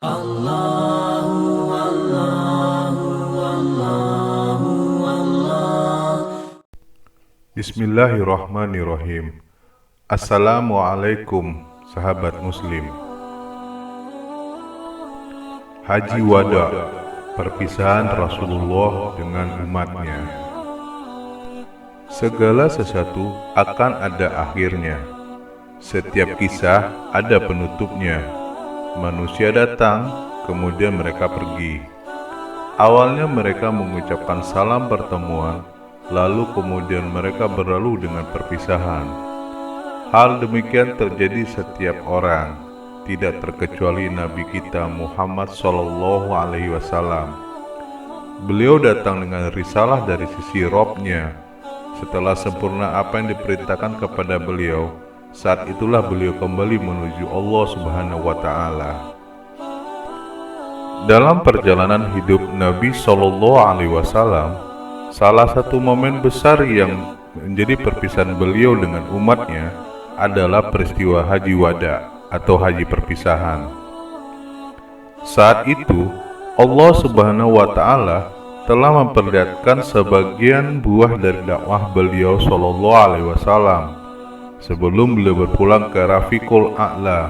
Allahu Allahu Allahu Allah. Bismillahirrahmanirrahim. Assalamualaikum sahabat muslim. Haji Wada, perpisahan Rasulullah dengan umatnya. Segala sesuatu akan ada akhirnya. Setiap kisah ada penutupnya. Manusia datang, kemudian mereka pergi. Awalnya mereka mengucapkan salam pertemuan, lalu kemudian mereka berlalu dengan perpisahan. Hal demikian terjadi setiap orang, tidak terkecuali Nabi kita Muhammad SAW. Beliau datang dengan risalah dari sisi Rabb-Nya. Setelah sempurna apa yang diperintahkan kepada beliau, saat itulah beliau kembali menuju Allah Subhanahu wa Ta'ala. Dalam perjalanan hidup Nabi SAW, salah satu momen besar yang menjadi perpisahan beliau dengan umatnya adalah peristiwa Haji Wada atau haji perpisahan. Saat itu, Allah Subhanahu wa Ta'ala telah memperlihatkan sebagian buah dari dakwah beliau SAW. Sebelum beliau berpulang ke Rafiqul A'la,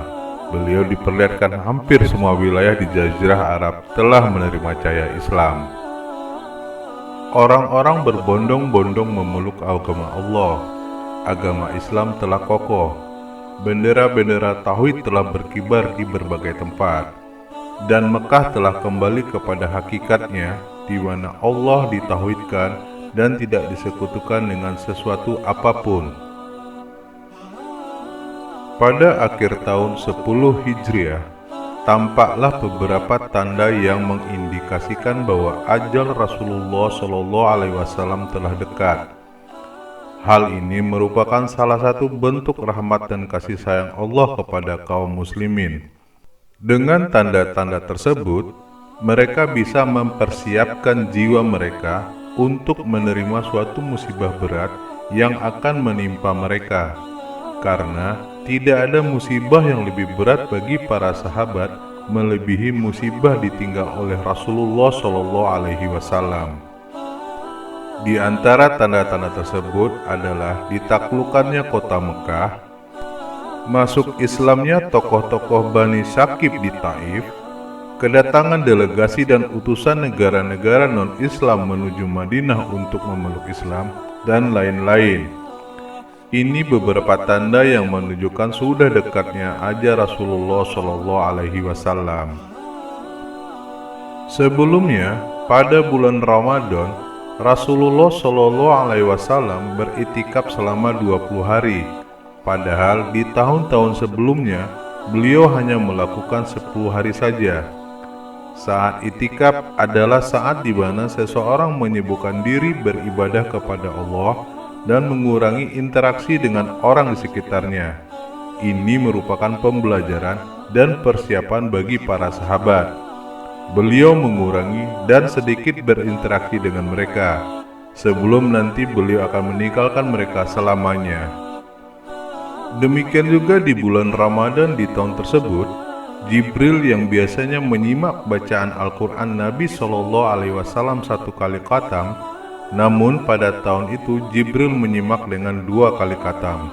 beliau diperlihatkan hampir semua wilayah di Jazirah Arab telah menerima cahaya Islam. Orang-orang berbondong-bondong memeluk agama Allah. Agama Islam telah kokoh. Bendera-bendera tauhid telah berkibar di berbagai tempat. Dan Mekah telah kembali kepada hakikatnya, di mana Allah ditauhidkan dan tidak disekutukan dengan sesuatu apapun. Pada akhir tahun 10 Hijriah, tampaklah beberapa tanda yang mengindikasikan bahwa ajal Rasulullah SAW telah dekat. Hal ini merupakan salah satu bentuk rahmat dan kasih sayang Allah kepada kaum muslimin. Dengan tanda-tanda tersebut, mereka bisa mempersiapkan jiwa mereka untuk menerima suatu musibah berat yang akan menimpa mereka. Karena tidak ada musibah yang lebih berat bagi para sahabat melebihi musibah ditinggal oleh Rasulullah SAW. Di antara tanda-tanda tersebut adalah ditaklukkannya kota Mekah, masuk Islamnya tokoh-tokoh Bani Syakib di Taif, kedatangan delegasi dan utusan negara-negara non-Islam menuju Madinah untuk memeluk Islam, dan lain-lain. Ini beberapa tanda yang menunjukkan sudah dekatnya ajal Rasulullah SAW. Sebelumnya, pada bulan Ramadan, Rasulullah SAW beritikaf selama 20 hari. Padahal di tahun-tahun sebelumnya, beliau hanya melakukan 10 hari saja. Saat itikaf adalah saat di mana seseorang menyibukkan diri beribadah kepada Allah dan mengurangi interaksi dengan orang di sekitarnya. Ini merupakan pembelajaran dan persiapan bagi para sahabat. Beliau mengurangi dan sedikit berinteraksi dengan mereka, sebelum nanti beliau akan meninggalkan mereka selamanya. Demikian juga di bulan Ramadan di tahun tersebut, Jibril yang biasanya menyimak bacaan Al-Quran Nabi SAW 1 kali khatam, namun pada tahun itu Jibril menyimak dengan 2 kali khatam.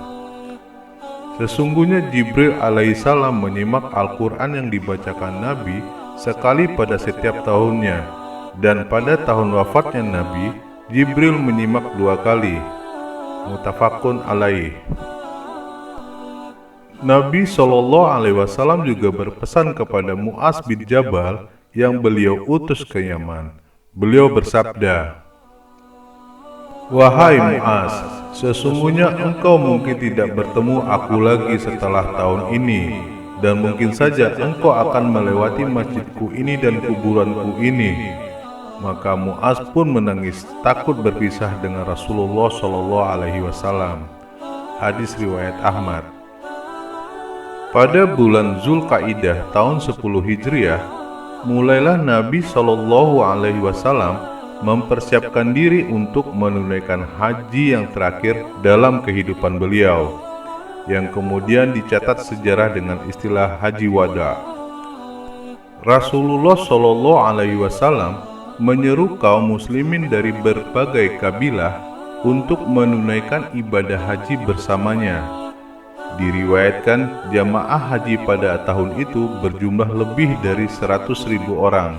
Sesungguhnya Jibril alaihissalam menyimak Al-Quran yang dibacakan Nabi sekali pada setiap tahunnya, dan pada tahun wafatnya Nabi, Jibril menyimak 2 kali. Muttafaqun alaih. Nabi SAW juga berpesan kepada Mu'az bin Jabal yang beliau utus ke Yaman. Beliau bersabda, "Wahai Mu'az, sesungguhnya engkau mungkin tidak bertemu aku lagi setelah tahun ini, dan mungkin saja engkau akan melewati masjidku ini dan kuburanku ini." Maka Mu'az pun menangis takut berpisah dengan Rasulullah SAW. Hadis riwayat Ahmad. Pada bulan Zulkaidah tahun 10 Hijriah, mulailah Nabi SAW mempersiapkan diri untuk menunaikan haji yang terakhir dalam kehidupan beliau, yang kemudian dicatat sejarah dengan istilah Haji Wada. Rasulullah Shallallahu Alaihi Wasallam menyeru kaum muslimin dari berbagai kabilah untuk menunaikan ibadah haji bersamanya. Diriwayatkan jamaah haji pada tahun itu berjumlah lebih dari 100.000 orang.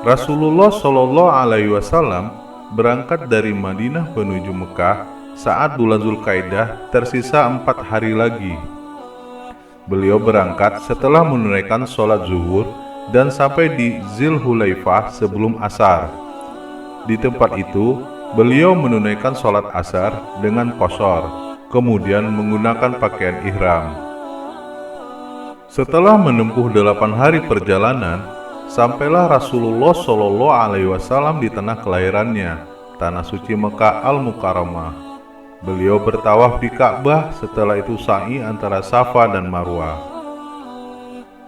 Rasulullah Shallallahu Alaihi Wasallam berangkat dari Madinah menuju Mekah saat bulan Zulkaidah tersisa 4 hari lagi. Beliau berangkat setelah menunaikan sholat zuhur dan sampai di Zulhulaifah sebelum asar. Di tempat itu, beliau menunaikan sholat asar dengan qashar, kemudian menggunakan pakaian ihram. Setelah menempuh 8 hari perjalanan, sampailah Rasulullah Shallallahu Alaihi Wasallam di tanah kelahirannya, tanah suci Mekah Al-Mukarramah. Beliau bertawaf di Ka'bah, setelah itu sa'i antara Safa dan Marwah.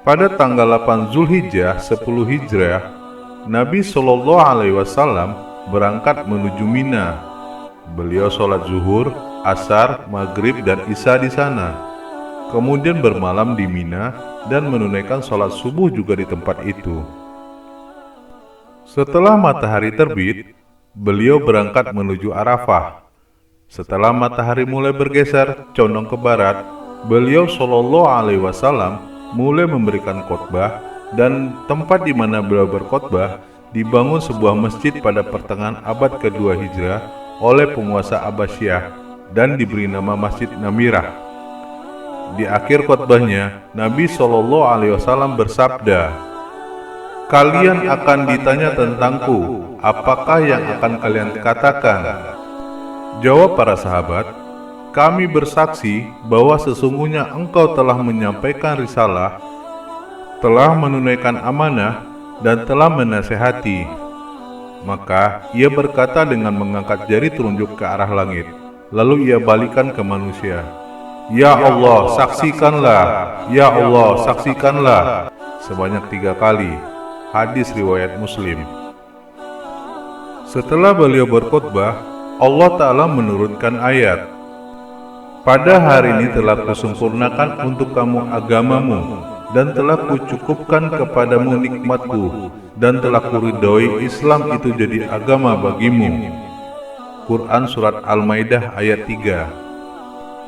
Pada tanggal 8 Zulhijjah 10 Hijriah, Nabi Shallallahu Alaihi Wasallam berangkat menuju Mina. Beliau sholat zuhur, asar, maghrib, dan isya di sana. Kemudian bermalam di Mina dan menunaikan sholat subuh juga di tempat itu. Setelah matahari terbit, beliau berangkat menuju Arafah. Setelah matahari mulai bergeser condong ke barat, beliau Shallallahu Alaihi Wasallam mulai memberikan khotbah, dan tempat di mana beliau berkhotbah dibangun sebuah masjid pada pertengahan abad kedua Hijrah oleh penguasa Abbasiyah dan diberi nama Masjid Namirah. Di akhir khotbahnya, Nabi Shallallahu Alaihi Wasallam bersabda, "Kalian akan ditanya tentangku, apakah yang akan kalian katakan?" Jawab para sahabat, "Kami bersaksi bahwa sesungguhnya engkau telah menyampaikan risalah, telah menunaikan amanah, dan telah menasehati." Maka ia berkata dengan mengangkat jari telunjuk ke arah langit, lalu ia balikan ke manusia, "Ya Allah, saksikanlah! Ya Allah, saksikanlah!" sebanyak 3 kali. Hadis riwayat Muslim. Setelah beliau berkhutbah, Allah Ta'ala menurunkan ayat, "Pada hari ini telah kusempurnakan untuk kamu agamamu, dan telah kucukupkan kepadamu nikmatku, dan telah kuridhoi Islam itu jadi agama bagimu." Quran Surat Al-Maidah ayat 3.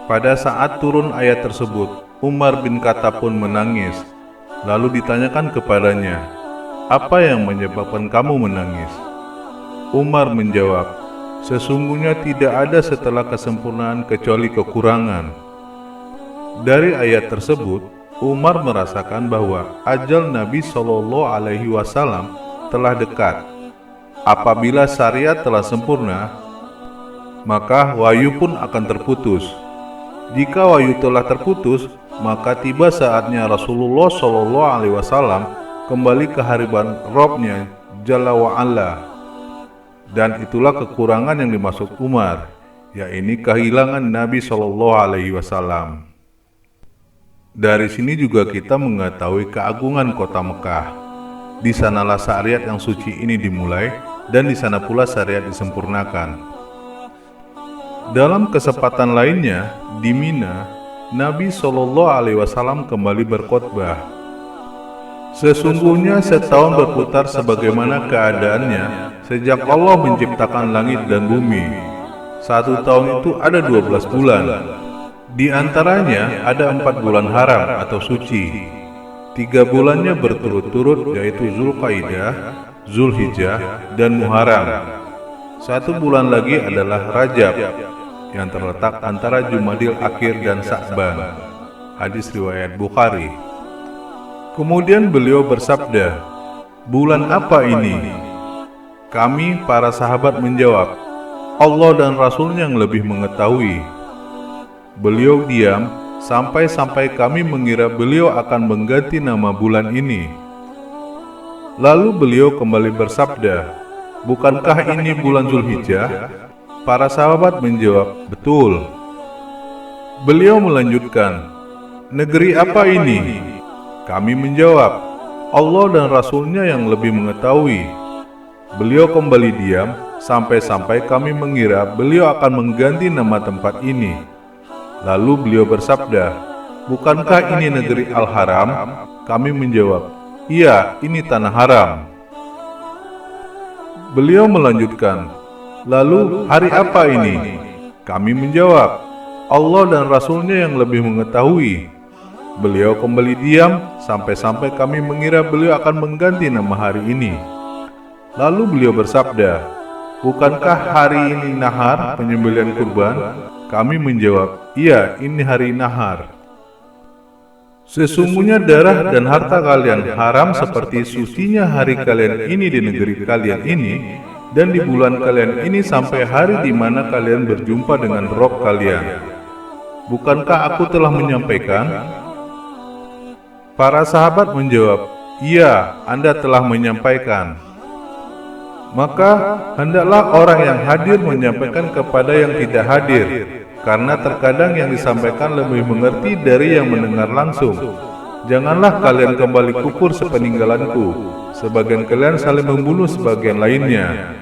Pada saat turun ayat tersebut, Umar bin Khattab pun menangis. Lalu ditanyakan kepadanya, "Apa yang menyebabkan kamu menangis?" Umar menjawab, "Sesungguhnya tidak ada setelah kesempurnaan kecuali kekurangan." Dari ayat tersebut, Umar merasakan bahwa ajal Nabi Shallallahu Alaihi Wasallam telah dekat. Apabila syariat telah sempurna, maka wahyu pun akan terputus. Jika wahyu telah terputus, maka tiba saatnya Rasulullah Shallallahu Alaihi Wasallam kembali ke hariban Rabb-Nya Jalla wa'ala. Dan itulah kekurangan yang dimaksud Umar, yaitu kehilangan Nabi Shallallahu Alaihi Wasallam. Dari sini juga kita mengetahui keagungan kota Mekah. Di sanalah syariat yang suci ini dimulai, dan di sana pula syariat disempurnakan. Dalam kesempatan lainnya, di Mina, Nabi Shallallahu Alaihi Wasallam kembali berkhotbah. "Sesungguhnya setahun berputar sebagaimana keadaannya sejak Allah menciptakan langit dan bumi. 1 tahun itu ada 12 bulan. Di antaranya ada 4 bulan haram atau suci. 3 bulannya berturut-turut, yaitu Zulkaidah, Zulhijjah, dan Muharram. 1 bulan lagi adalah Rajab, yang terletak antara Jumadil Akhir dan Sa'ban." Hadis riwayat Bukhari. Kemudian beliau bersabda, "Bulan apa ini?" Kami para sahabat menjawab, "Allah dan Rasul-Nya yang lebih mengetahui." Beliau diam sampai kami mengira beliau akan mengganti nama bulan ini. Lalu beliau kembali bersabda, "Bukankah ini bulan Zulhijjah?" Para sahabat menjawab, "Betul." Beliau melanjutkan, "Negeri apa ini?" Kami menjawab, "Allah dan Rasul-Nya yang lebih mengetahui." Beliau kembali diam sampai kami mengira beliau akan mengganti nama tempat ini. Lalu beliau bersabda, "Bukankah ini negeri Al-Haram?" Kami menjawab, "Iya, ini tanah haram." Beliau melanjutkan, "Lalu hari apa ini?" Kami menjawab, "Allah dan Rasul-Nya yang lebih mengetahui." Beliau kembali diam sampai-sampai kami mengira beliau akan mengganti nama hari ini. Lalu beliau bersabda, "Bukankah hari ini nahar, penyembelihan kurban?" Kami menjawab, "Iya, ini hari nahar." Sesungguhnya darah dan harta kalian haram seperti sucinya hari kalian ini di negeri kalian ini dan di bulan kalian ini sampai hari di mana kalian berjumpa dengan Rob kalian. Bukankah aku telah menyampaikan? Para sahabat menjawab, "Iya, Anda telah menyampaikan." Maka hendaklah orang yang hadir menyampaikan kepada yang tidak hadir, karena terkadang yang disampaikan lebih mengerti dari yang mendengar langsung. Janganlah kalian kembali kufur sepeninggalanku. Sebagian kalian saling membunuh sebagian lainnya.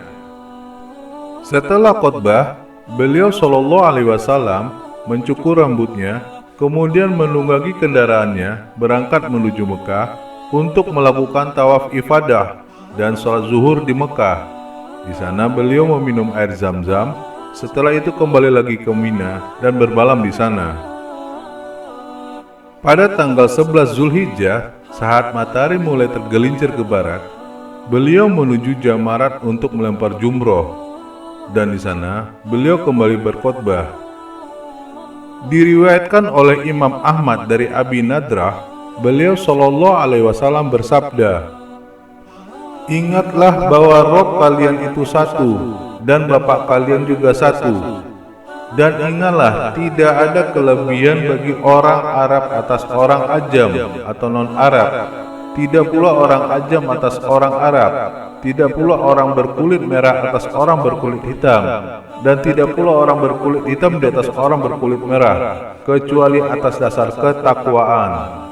Setelah khotbah, beliau Shallallahu Alaihi Wasallam mencukur rambutnya, kemudian menunggangi kendaraannya berangkat menuju Mekah untuk melakukan tawaf ifadah dan sholat zuhur di Mekah. Di sana beliau meminum air Zam-Zam. Setelah itu kembali lagi ke Mina dan bermalam di sana. Pada tanggal 11 Zulhijjah, saat matahari mulai tergelincir ke barat, beliau menuju Jamarat untuk melempar jumroh. Dan di sana beliau kembali berkhotbah. Diriwayatkan oleh Imam Ahmad dari Abi Nadrah, beliau Shallallahu Alaihi Wasallam bersabda, "Ingatlah bahwa Rob kalian itu satu, dan Bapak kalian juga satu. Dan ingatlah, tidak ada kelebihan bagi orang Arab atas orang Ajam atau non-Arab. Tidak pula orang Ajam atas orang Arab. Tidak pula orang berkulit merah atas orang berkulit hitam. Dan tidak pula orang berkulit hitam di atas orang berkulit merah, kecuali atas dasar ketakwaan."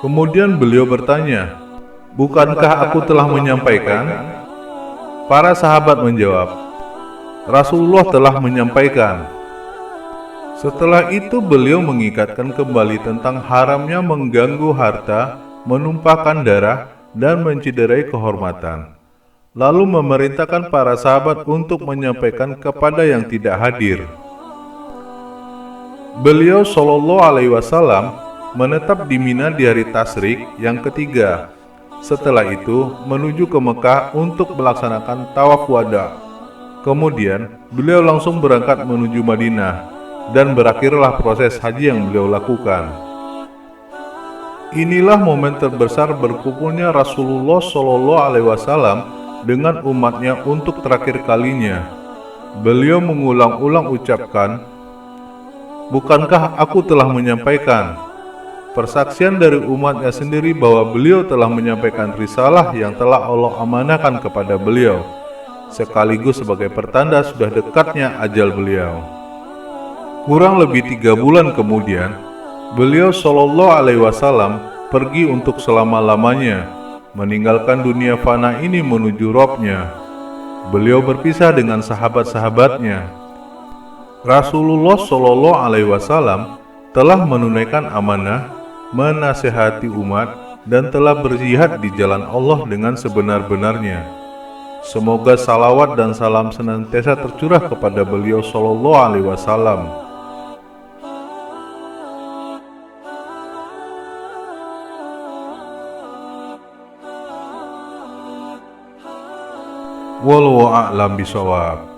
Kemudian beliau bertanya, "Bukankah aku telah menyampaikan?" Para sahabat menjawab, "Rasulullah telah menyampaikan." Setelah itu beliau mengikatkan kembali tentang haramnya mengganggu harta, menumpahkan darah, dan menciderai kehormatan. Lalu memerintahkan para sahabat untuk menyampaikan kepada yang tidak hadir. Beliau Shallallahu Alaihi Wasallam menetap di Mina di hari Tasyrik yang ketiga. Setelah itu menuju ke Mekah untuk melaksanakan tawaf wada. Kemudian beliau langsung berangkat menuju Madinah dan berakhirlah proses haji yang beliau lakukan. Inilah momen terbesar berkumpulnya Rasulullah Shallallahu Alaihi Wasallam dengan umatnya untuk terakhir kalinya. Beliau mengulang-ulang ucapkan, "Bukankah aku telah menyampaikan?" Persaksian dari umatnya sendiri bahwa beliau telah menyampaikan risalah yang telah Allah amanahkan kepada beliau, sekaligus sebagai pertanda sudah dekatnya ajal beliau. Kurang lebih 3 bulan kemudian, beliau Shallallahu Alaihi Wasallam pergi untuk selama-lamanya, meninggalkan dunia fana ini menuju Robnya. Beliau berpisah dengan sahabat-sahabatnya. Rasulullah Shallallahu Alaihi Wasallam telah menunaikan amanah, menasihati umat, dan telah berjihad di jalan Allah dengan sebenar-benarnya. Semoga salawat dan salam senantiasa tercurah kepada beliau Shallallahu Alaihi Wasallam. Wallahu a'lam bishawab.